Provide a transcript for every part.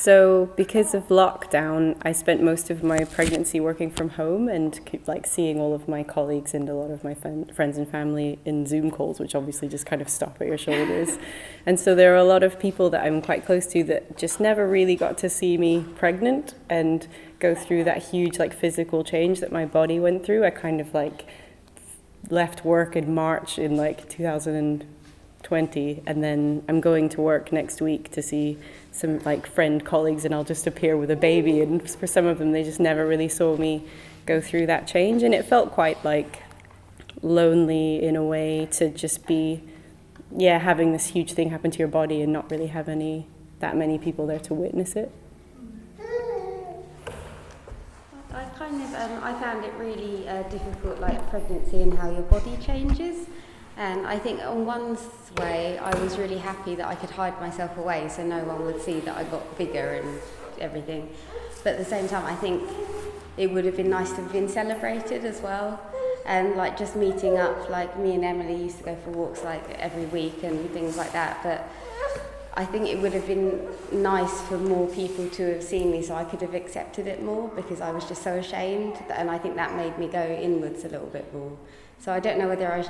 So because of lockdown, I spent most of my pregnancy working from home and like seeing all of my colleagues and a lot of my friends and family in Zoom calls, which obviously just kind of stop at your shoulders. And so there are a lot of people that I'm quite close to that just never really got to see me pregnant and go through that huge like physical change that my body went through. I kind of like left work in March in like 2020, and then I'm going to work next week to see some like friend colleagues, and I'll just appear with a baby, and for some of them they just never really saw me go through that change, and it felt quite like lonely in a way to just be having this huge thing happen to your body and not really have that many people there to witness it. I found it really difficult, like pregnancy and how your body changes. And I think on one way, I was really happy that I could hide myself away so no one would see that I got bigger and everything. But at the same time, I think it would have been nice to have been celebrated as well. And like just meeting up, like me and Emily used to go for walks like every week and things like that. But I think it would have been nice for more people to have seen me so I could have accepted it more, because I was just so ashamed. And I think that made me go inwards a little bit more. So I don't know whether I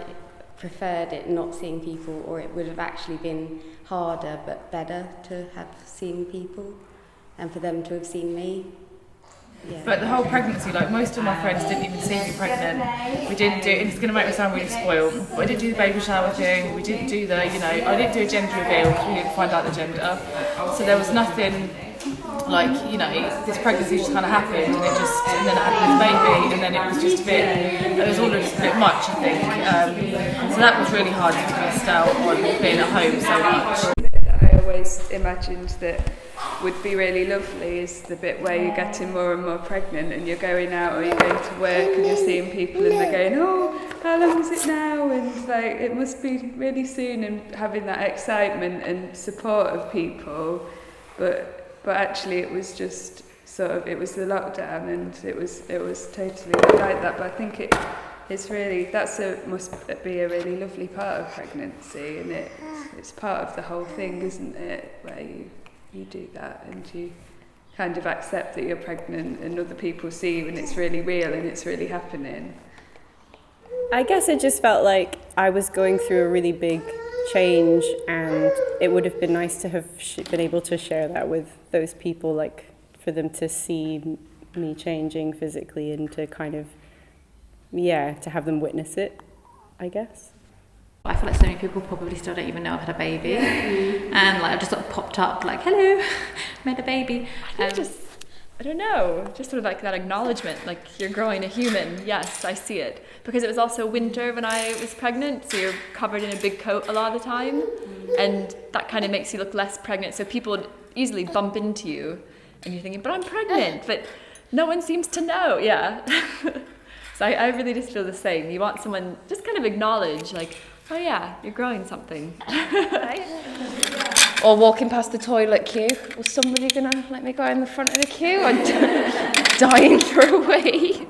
preferred it not seeing people, or it would have actually been harder but better to have seen people and for them to have seen me. Yeah. But the whole pregnancy, like most of my friends didn't even see me pregnant. We didn't do, and it's going to make me sound really spoiled, but I didn't do the baby shower thing, we didn't do I didn't do a gender reveal because we didn't find out the gender. So there was nothing like, this pregnancy just kind of happened, and then I had this baby, and then it was just it was all just a bit much, I think. So that was really hard to miss out on being at home so much. I always imagined that would be really lovely is the bit where you're getting more and more pregnant and you're going out or you're going to work and you're seeing people and they're going, oh, how long is it now? And like, it must be really soon, and having that excitement and support of people. But actually it was just it was the lockdown, and it was totally like that. But I think it's really, must be a really lovely part of pregnancy, and it's part of the whole thing, isn't it? Where you do that and you kind of accept that you're pregnant and other people see you and it's really real and it's really happening. I guess it just felt like I was going through a really big change, and it would have been nice to have been able to share that with those people, like for them to see me changing physically and to kind of, to have them witness it, I guess. I feel like so many people probably still don't even know I've had a baby. And like I just sort of popped up like, hello, made a baby. I don't know, just sort of like that acknowledgement, like you're growing a human. Yes, I see it. Because it was also winter when I was pregnant, so you're covered in a big coat a lot of the time, and that kind of makes you look less pregnant. So people would easily bump into you, and you're thinking, but I'm pregnant, but no one seems to know. Yeah. So I really just feel the same. You want someone just kind of acknowledge, like, oh yeah, you're growing something. Right? Or walking past the toilet queue. Was somebody gonna let me go in the front of the queue? I'm dying for a wee.